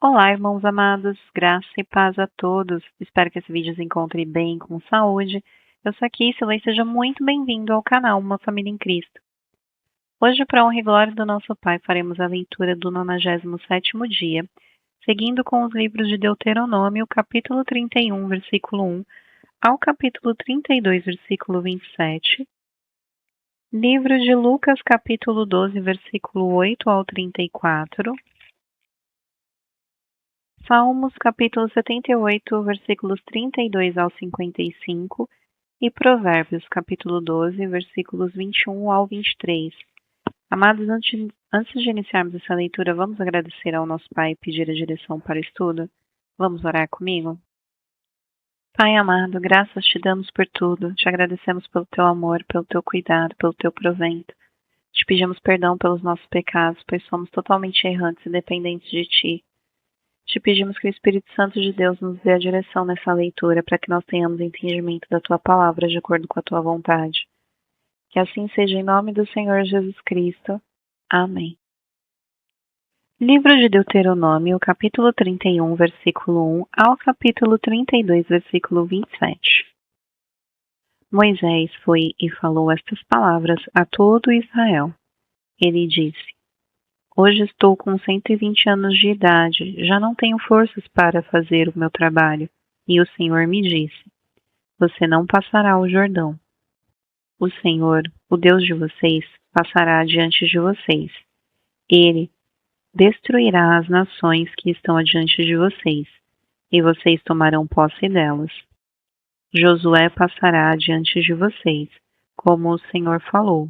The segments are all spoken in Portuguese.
Olá, irmãos amados, graça e paz a todos. Espero que esse vídeo os encontre bem, com saúde. Eu sou a Kissela e seja muito bem-vindo ao canal Uma Família em Cristo. Hoje, para a honra e glória do nosso Pai, faremos a leitura do 97º dia, seguindo com os livros de Deuteronômio, capítulo 31, versículo 1, ao capítulo 32, versículo 27, livro de Lucas, capítulo 12, versículo 8 ao 34, Salmos, capítulo 78, versículos 32 ao 55 e Provérbios, capítulo 12, versículos 21 ao 23. Amados, antes de iniciarmos essa leitura, vamos agradecer ao nosso Pai e pedir a direção para o estudo? Vamos orar comigo? Pai amado, graças te damos por tudo. Te agradecemos pelo teu amor, pelo teu cuidado, pelo teu provento. Te pedimos perdão pelos nossos pecados, pois somos totalmente errantes e dependentes de ti. Te pedimos que o Espírito Santo de Deus nos dê a direção nessa leitura para que nós tenhamos entendimento da Tua palavra de acordo com a Tua vontade. Que assim seja em nome do Senhor Jesus Cristo. Amém. Livro de Deuteronômio, capítulo 31, versículo 1 ao capítulo 32, versículo 27. Moisés foi e falou estas palavras a todo Israel. Ele disse: Hoje estou com 120 anos de idade, já não tenho forças para fazer o meu trabalho. E o Senhor me disse: Você não passará o Jordão. O Senhor, o Deus de vocês, passará diante de vocês. Ele destruirá as nações que estão adiante de vocês, e vocês tomarão posse delas. Josué passará diante de vocês, como o Senhor falou.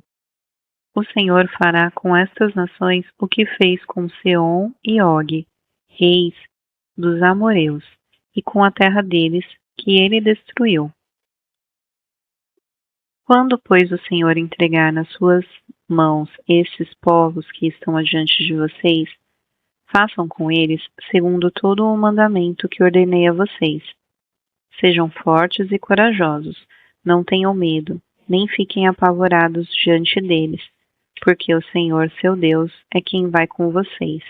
O Senhor fará com estas nações o que fez com Seom e Og, reis dos amoreus, e com a terra deles, que ele destruiu. Quando, pois, o Senhor entregar nas suas mãos esses povos que estão adiante de vocês, façam com eles segundo todo o mandamento que ordenei a vocês. Sejam fortes e corajosos, não tenham medo, nem fiquem apavorados diante deles, porque o Senhor, seu Deus, é quem vai com vocês.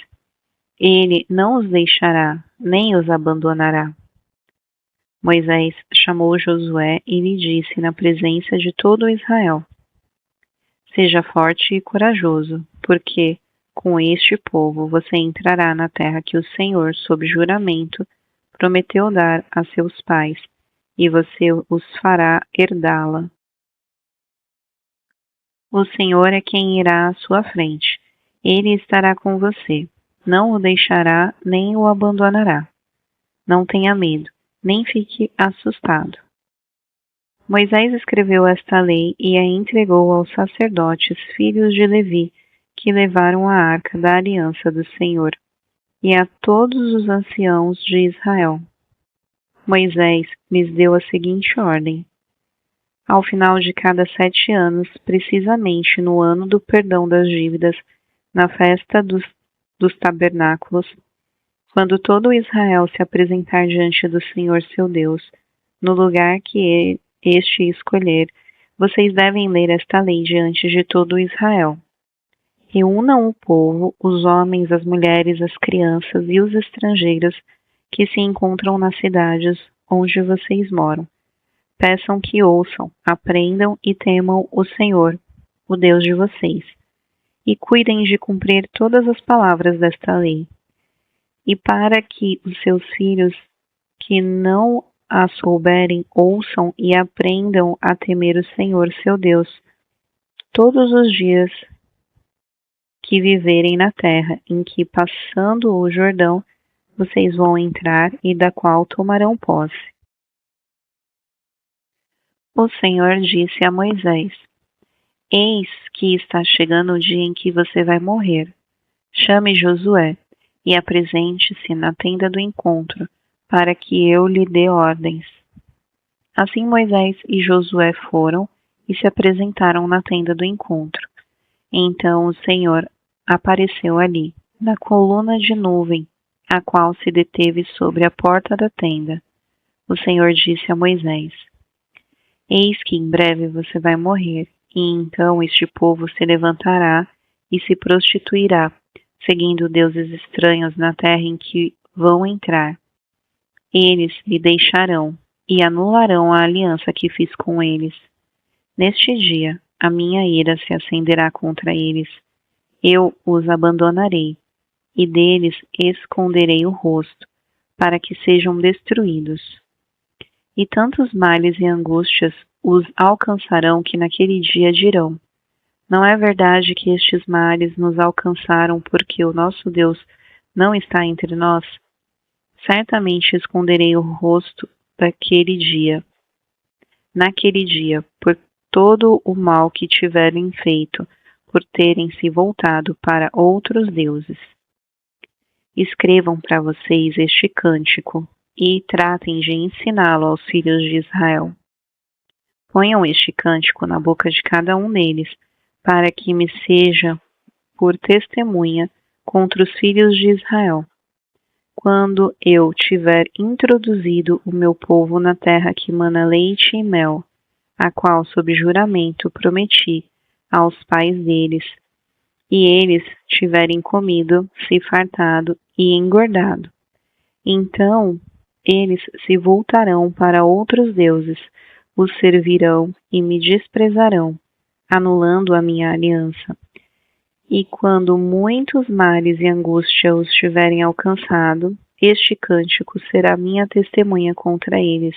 Ele não os deixará, nem os abandonará. Moisés chamou Josué e lhe disse na presença de todo Israel: Seja forte e corajoso, porque com este povo você entrará na terra que o Senhor, sob juramento, prometeu dar a seus pais, e você os fará herdá-la. O Senhor é quem irá à sua frente. Ele estará com você. Não o deixará, nem o abandonará. Não tenha medo, nem fique assustado. Moisés escreveu esta lei e a entregou aos sacerdotes, filhos de Levi, que levaram a arca da aliança do Senhor, e a todos os anciãos de Israel. Moisés lhes deu a seguinte ordem: Ao final de cada 7 anos, precisamente no ano do perdão das dívidas, na festa dos tabernáculos, quando todo Israel se apresentar diante do Senhor seu Deus, no lugar que este escolher, vocês devem ler esta lei diante de todo Israel. Reúnam o povo, os homens, as mulheres, as crianças e os estrangeiros que se encontram nas cidades onde vocês moram. Peçam que ouçam, aprendam e temam o Senhor, o Deus de vocês, e cuidem de cumprir todas as palavras desta lei. E para que os seus filhos que não a souberem ouçam e aprendam a temer o Senhor, seu Deus, todos os dias que viverem na terra em que, passando o Jordão, vocês vão entrar e da qual tomarão posse. O Senhor disse a Moisés: Eis que está chegando o dia em que você vai morrer. Chame Josué e apresente-se na tenda do encontro, para que eu lhe dê ordens. Assim Moisés e Josué foram e se apresentaram na tenda do encontro. Então o Senhor apareceu ali, na coluna de nuvem, a qual se deteve sobre a porta da tenda. O Senhor disse a Moisés: Eis que em breve você vai morrer, e então este povo se levantará e se prostituirá, seguindo deuses estranhos na terra em que vão entrar. Eles me deixarão e anularão a aliança que fiz com eles. Neste dia, a minha ira se acenderá contra eles. Eu os abandonarei e deles esconderei o rosto, para que sejam destruídos. E tantos males e angústias os alcançarão que naquele dia dirão: não é verdade que estes males nos alcançaram porque o nosso Deus não está entre nós? Certamente esconderei o rosto naquele dia, por todo o mal que tiverem feito, por terem se voltado para outros deuses. Escrevam para vocês este cântico e tratem de ensiná-lo aos filhos de Israel. Ponham este cântico na boca de cada um deles, para que me seja por testemunha contra os filhos de Israel. Quando eu tiver introduzido o meu povo na terra que mana leite e mel, a qual sob juramento prometi aos pais deles, e eles tiverem comido, se fartado e engordado. Então eles se voltarão para outros deuses, os servirão e me desprezarão, anulando a minha aliança. E quando muitos males e angústia os tiverem alcançado, este cântico será minha testemunha contra eles,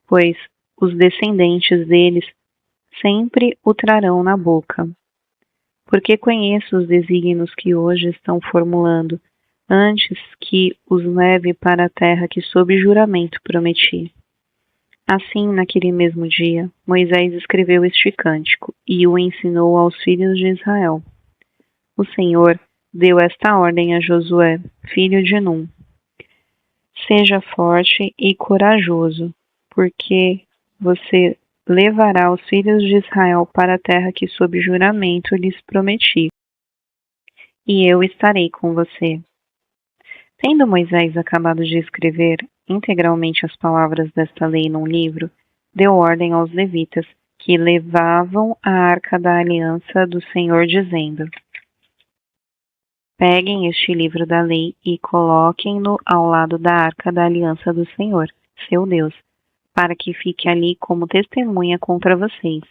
pois os descendentes deles sempre o trarão na boca. Porque conheço os desígnios que hoje estão formulando, antes que os leve para a terra que sob juramento prometi. Assim, naquele mesmo dia, Moisés escreveu este cântico e o ensinou aos filhos de Israel. O Senhor deu esta ordem a Josué, filho de Num: seja forte e corajoso, porque você levará os filhos de Israel para a terra que sob juramento lhes prometi, e eu estarei com você. Tendo Moisés acabado de escrever integralmente as palavras desta lei num livro, deu ordem aos levitas, que levavam a arca da aliança do Senhor, dizendo: peguem este livro da lei e coloquem-no ao lado da arca da aliança do Senhor, seu Deus, para que fique ali como testemunha contra vocês,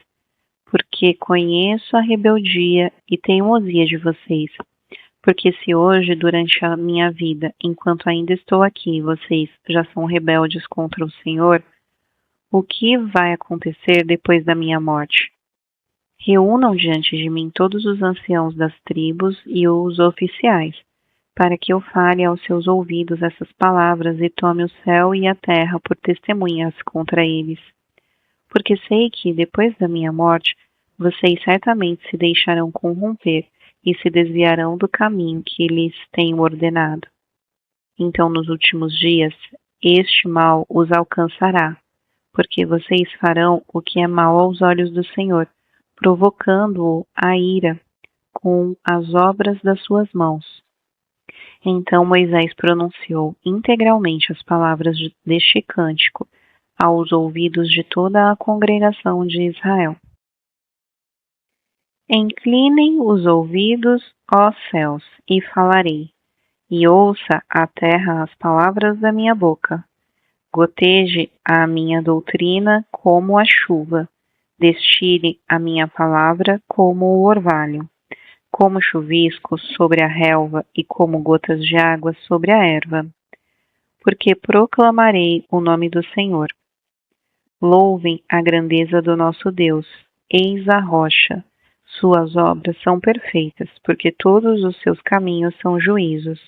porque conheço a rebeldia e teimosia de vocês. Porque se hoje, durante a minha vida, enquanto ainda estou aqui, vocês já são rebeldes contra o Senhor, o que vai acontecer depois da minha morte? Reúnam diante de mim todos os anciãos das tribos e os oficiais, para que eu fale aos seus ouvidos essas palavras e tome o céu e a terra por testemunhas contra eles. Porque sei que, depois da minha morte, vocês certamente se deixarão corromper e se desviarão do caminho que lhes tenho ordenado. Então, nos últimos dias, este mal os alcançará, porque vocês farão o que é mal aos olhos do Senhor, provocando-o à ira com as obras das suas mãos. Então Moisés pronunciou integralmente as palavras deste cântico aos ouvidos de toda a congregação de Israel. Inclinem os ouvidos, ó céus, e falarei, e ouça a terra as palavras da minha boca. Goteje a minha doutrina como a chuva, destile a minha palavra como o orvalho, como chuvisco sobre a relva e como gotas de água sobre a erva. Porque proclamarei o nome do Senhor. Louvem a grandeza do nosso Deus, eis a rocha. Suas obras são perfeitas, porque todos os seus caminhos são juízos.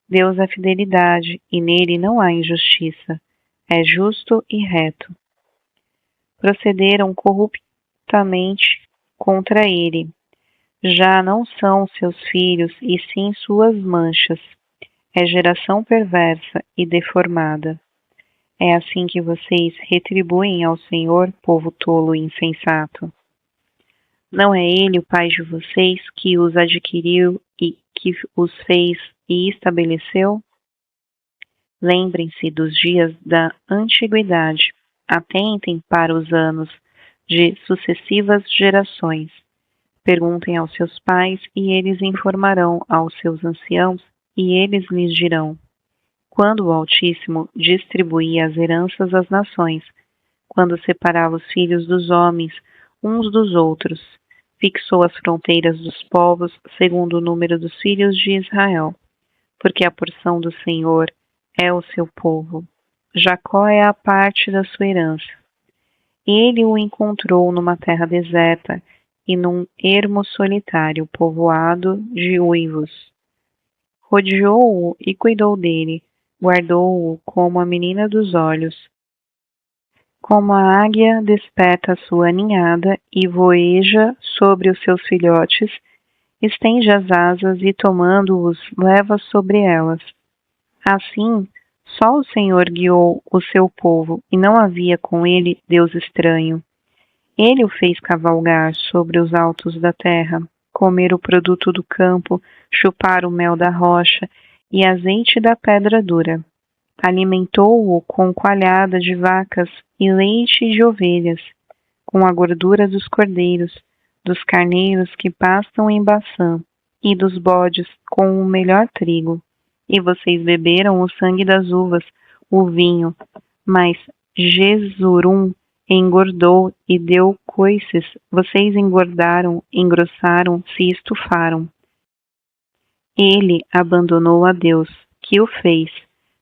Deus é fidelidade, e nele não há injustiça. É justo e reto. Procederam corruptamente contra ele. Já não são seus filhos, e sim suas manchas. É geração perversa e deformada. É assim que vocês retribuem ao Senhor, povo tolo e insensato. Não é ele o Pai de vocês que os adquiriu e que os fez e estabeleceu? Lembrem-se dos dias da antiguidade, atentem para os anos de sucessivas gerações. Perguntem aos seus pais e eles informarão aos seus anciãos e eles lhes dirão. quando o Altíssimo distribuía as heranças às nações, quando separava os filhos dos homens uns dos outros, fixou as fronteiras dos povos segundo o número dos filhos de Israel, porque a porção do Senhor é o seu povo. Jacó é a parte da sua herança. Ele o encontrou numa terra deserta e num ermo solitário povoado de uivos. Rodeou-o e cuidou dele, guardou-o como a menina dos olhos. Como a águia desperta a sua ninhada e voeja sobre os seus filhotes, estende as asas e, tomando-os, leva sobre elas. Assim, só o Senhor guiou o seu povo, e não havia com ele Deus estranho. Ele o fez cavalgar sobre os altos da terra, comer o produto do campo, chupar o mel da rocha e azeite da pedra dura. Alimentou-o com coalhada de vacas e leite de ovelhas, com a gordura dos cordeiros, dos carneiros que pastam em Baçã, e dos bodes com o melhor trigo. E vocês beberam o sangue das uvas, o vinho, mas Jesurum engordou e deu coices. Vocês engordaram, engrossaram, se estufaram. Ele abandonou a Deus, que o fez,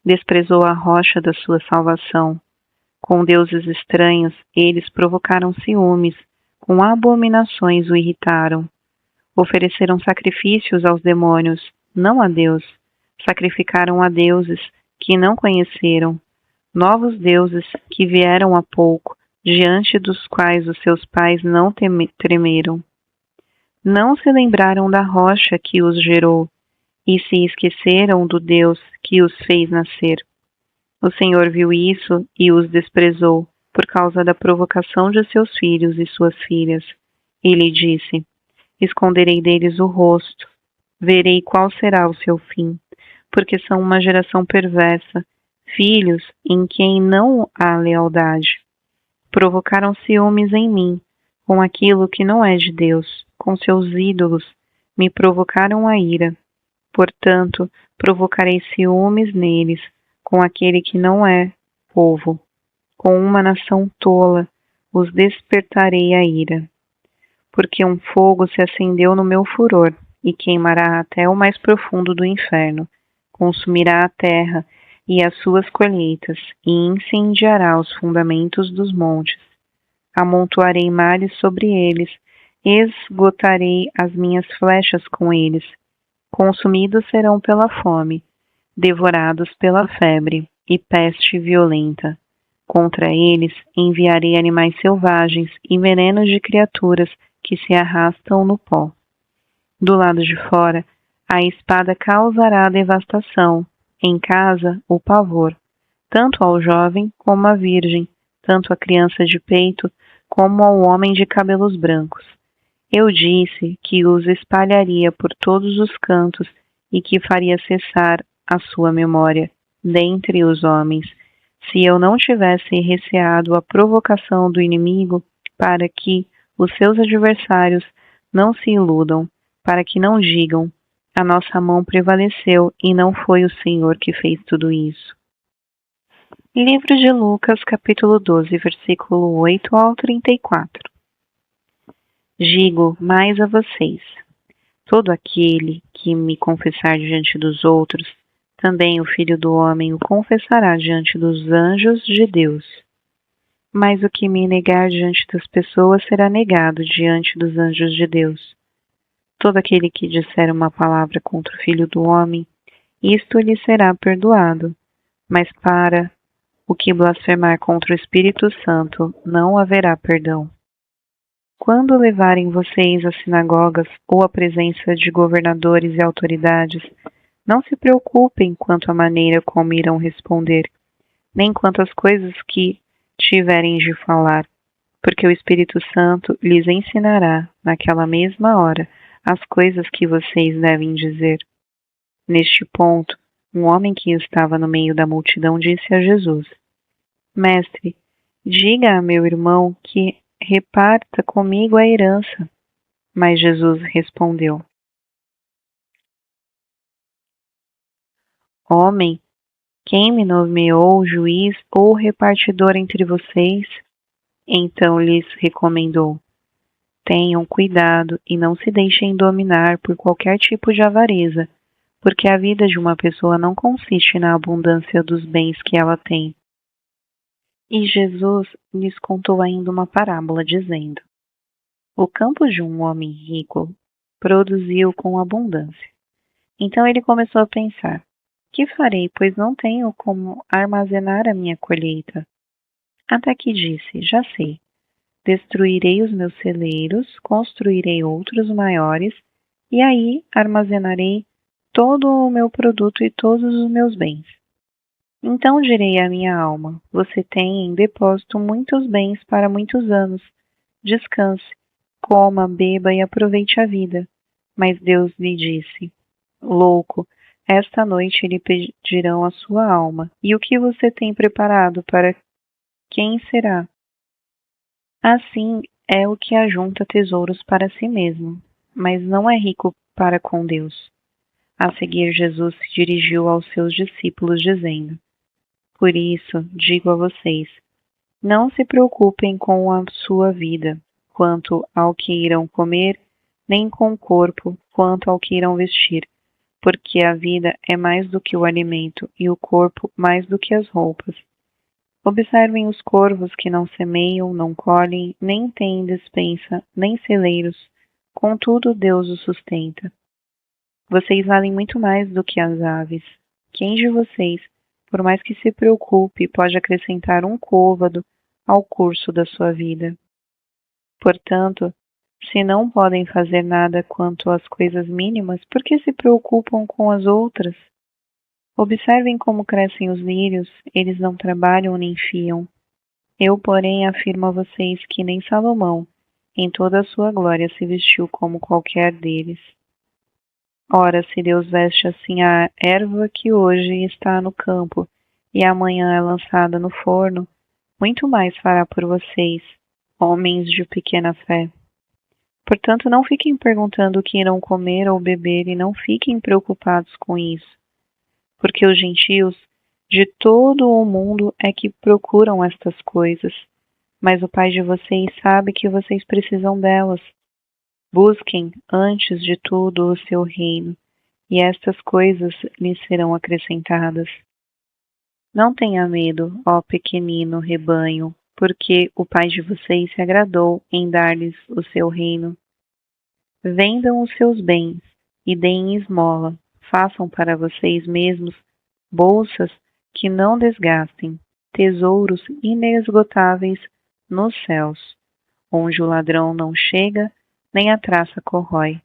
desprezou a rocha da sua salvação. Com deuses estranhos, eles provocaram ciúmes, com abominações o irritaram. Ofereceram sacrifícios aos demônios, não a Deus. Sacrificaram a deuses que não conheceram, novos deuses que vieram há pouco, diante dos quais os seus pais não tremeram. Não se lembraram da rocha que os gerou, e se esqueceram do Deus que os fez nascer. O Senhor viu isso e os desprezou, por causa da provocação de seus filhos e suas filhas. Ele disse: esconderei deles o rosto, verei qual será o seu fim, porque são uma geração perversa, filhos em quem não há lealdade. Provocaram ciúmes em mim, com aquilo que não é de Deus, com seus ídolos, me provocaram a ira. Portanto, provocarei ciúmes neles, com aquele que não é povo. Com uma nação tola, os despertarei a ira. Porque um fogo se acendeu no meu furor, e queimará até o mais profundo do inferno. Consumirá a terra e as suas colheitas, e incendiará os fundamentos dos montes. Amontoarei males sobre eles, esgotarei as minhas flechas com eles. Consumidos serão pela fome, devorados pela febre e peste violenta. Contra eles enviarei animais selvagens e venenos de criaturas que se arrastam no pó. Do lado de fora, a espada causará devastação, em casa o pavor, tanto ao jovem como à virgem, tanto à criança de peito como ao homem de cabelos brancos. Eu disse que os espalharia por todos os cantos e que faria cessar a sua memória dentre os homens, se eu não tivesse receado a provocação do inimigo, para que os seus adversários não se iludam, para que não digam: a nossa mão prevaleceu e não foi o Senhor que fez tudo isso. Livro de Lucas, capítulo 12, versículo 8 ao 34. Digo mais a vocês: todo aquele que me confessar diante dos outros, também o Filho do Homem o confessará diante dos anjos de Deus. Mas o que me negar diante das pessoas será negado diante dos anjos de Deus. Todo aquele que disser uma palavra contra o Filho do Homem, isto lhe será perdoado, mas para o que blasfemar contra o Espírito Santo não haverá perdão. Quando levarem vocês às sinagogas ou à presença de governadores e autoridades, não se preocupem quanto à maneira como irão responder, nem quanto às coisas que tiverem de falar, porque o Espírito Santo lhes ensinará, naquela mesma hora, as coisas que vocês devem dizer. Neste ponto, um homem que estava no meio da multidão disse a Jesus: Mestre, diga a meu irmão que reparta comigo a herança. Mas Jesus respondeu: Homem, Quem me nomeou juiz ou repartidor entre vocês? Então lhes recomendou: tenham cuidado e não se deixem dominar por qualquer tipo de avareza, porque a vida de uma pessoa não consiste na abundância dos bens que ela tem. E Jesus lhes contou ainda uma parábola, dizendo: o campo de um homem rico produziu com abundância. Então ele começou a pensar: que farei, pois não tenho como armazenar a minha colheita? Até que disse: já sei. Destruirei os meus celeiros, construirei outros maiores, e aí armazenarei todo o meu produto e todos os meus bens. Então direi à minha alma: você tem em depósito muitos bens para muitos anos. Descanse, coma, beba e aproveite a vida. Mas Deus lhe disse: louco, esta noite lhe pedirão a sua alma. E o que você tem preparado para quem será? Assim é o que ajunta tesouros para si mesmo, mas não é rico para com Deus. A seguir, Jesus se dirigiu aos seus discípulos, dizendo: por isso, digo a vocês, não se preocupem com a sua vida, quanto ao que irão comer, nem com o corpo, quanto ao que irão vestir, porque a vida é mais do que o alimento e o corpo mais do que as roupas. Observem os corvos que não semeiam, não colhem, nem têm despensa, nem celeiros, contudo Deus os sustenta. Vocês valem muito mais do que as aves. Quem de vocês, por mais que se preocupe, pode acrescentar um côvado ao curso da sua vida? Portanto, se não podem fazer nada quanto às coisas mínimas, por que se preocupam com as outras? Observem como crescem os lírios, eles não trabalham nem fiam. Eu, porém, afirmo a vocês que nem Salomão, em toda a sua glória, se vestiu como qualquer deles. Ora, se Deus veste assim a erva que hoje está no campo e amanhã é lançada no forno, muito mais fará por vocês, homens de pequena fé. Portanto, não fiquem perguntando o que irão comer ou beber e não fiquem preocupados com isso, porque os gentios de todo o mundo é que procuram estas coisas, mas o Pai de vocês sabe que vocês precisam delas. Busquem, antes de tudo, o seu reino, e estas coisas lhes serão acrescentadas. Não tenha medo, ó pequenino rebanho, porque o Pai de vocês se agradou em dar-lhes o seu reino. Vendam os seus bens e deem esmola, façam para vocês mesmos bolsas que não desgastem, tesouros inesgotáveis nos céus, onde o ladrão não chega, nem a traça corrói.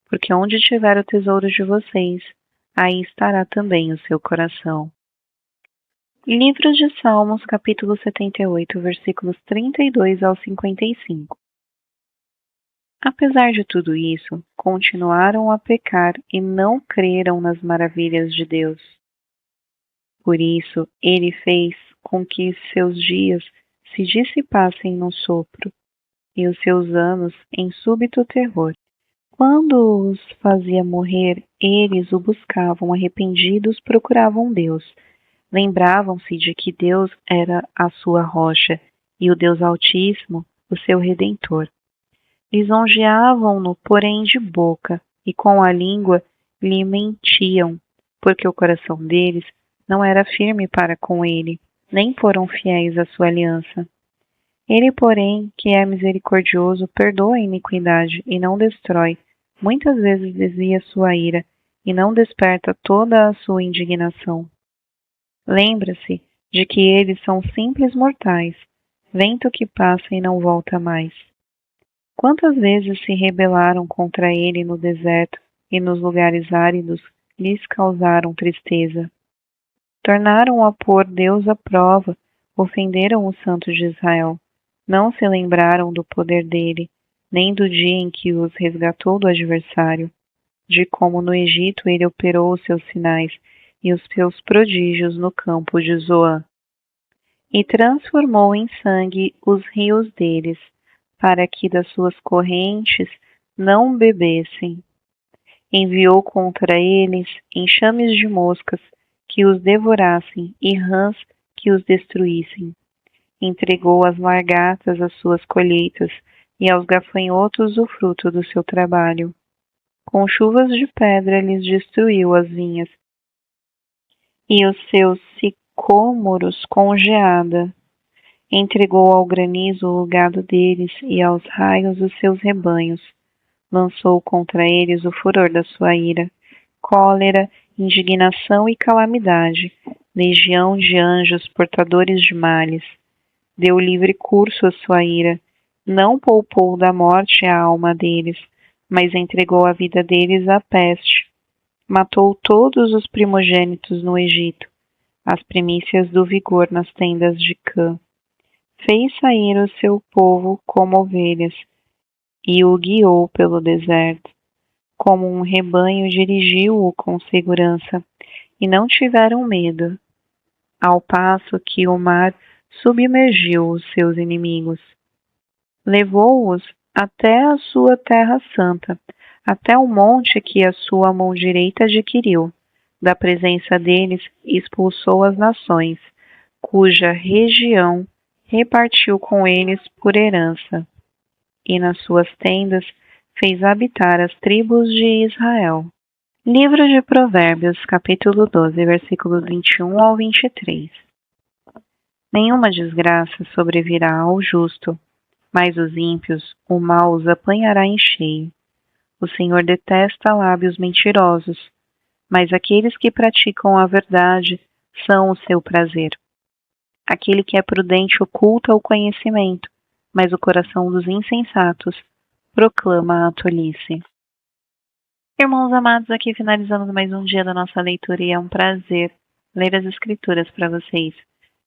Porque onde estiver o tesouro de vocês, aí estará também o seu coração. Livro de Salmos, capítulo 78, versículos 32 ao 55. Apesar de tudo isso, continuaram a pecar e não creram nas maravilhas de Deus. Por isso, ele fez com que seus dias se dissipassem num sopro, e os seus anos em súbito terror. Quando os fazia morrer, eles o buscavam arrependidos, procuravam Deus. Lembravam-se de que Deus era a sua rocha e o Deus Altíssimo, o seu Redentor. Lisonjeavam-no, porém de boca, e com a língua lhe mentiam, porque o coração deles não era firme para com ele, nem foram fiéis à sua aliança. Ele, porém, que é misericordioso, perdoa a iniquidade e não destrói, muitas vezes desvia sua ira e não desperta toda a sua indignação. Lembra-se de que eles são simples mortais, vento que passa e não volta mais. Quantas vezes se rebelaram contra ele no deserto e nos lugares áridos lhes causaram tristeza. Tornaram a pôr Deus à prova, ofenderam o Santo de Israel. Não se lembraram do poder dele, nem do dia em que os resgatou do adversário, de como no Egito ele operou os seus sinais e os seus prodígios no campo de Zoã. E transformou em sangue os rios deles, para que das suas correntes não bebessem. Enviou contra eles enxames de moscas que os devorassem e rãs que os destruíssem. Entregou às lagartas as suas colheitas e aos gafanhotos o fruto do seu trabalho. Com chuvas de pedra lhes destruiu as vinhas e os seus sicômoros com geada. Entregou ao granizo o gado deles e aos raios os seus rebanhos. Lançou contra eles o furor da sua ira, cólera, indignação e calamidade, legião de anjos portadores de males. Deu livre curso à sua ira, não poupou da morte a alma deles, mas entregou a vida deles à peste. Matou todos os primogênitos no Egito, as primícias do vigor nas tendas de Cã. Fez sair o seu povo como ovelhas, e o guiou pelo deserto. Como um rebanho dirigiu-o com segurança, e não tiveram medo, ao passo que o mar submergiu os seus inimigos. Levou-os até a sua terra santa, até o monte que a sua mão direita adquiriu. Da presença deles expulsou as nações, cuja região repartiu com eles por herança, e nas suas tendas fez habitar as tribos de Israel. Livro de Provérbios, capítulo 12, versículos 21 ao 23. Nenhuma desgraça sobrevirá ao justo, mas os ímpios, o mal os apanhará em cheio. O Senhor detesta lábios mentirosos, mas aqueles que praticam a verdade são o seu prazer. Aquele que é prudente oculta o conhecimento, mas o coração dos insensatos proclama a tolice. Irmãos amados, aqui finalizamos mais um dia da nossa leitura e é um prazer ler as Escrituras para vocês.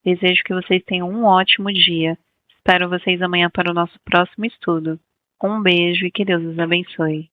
Desejo que vocês tenham um ótimo dia. Espero vocês amanhã para o nosso próximo estudo. Um beijo e que Deus os abençoe.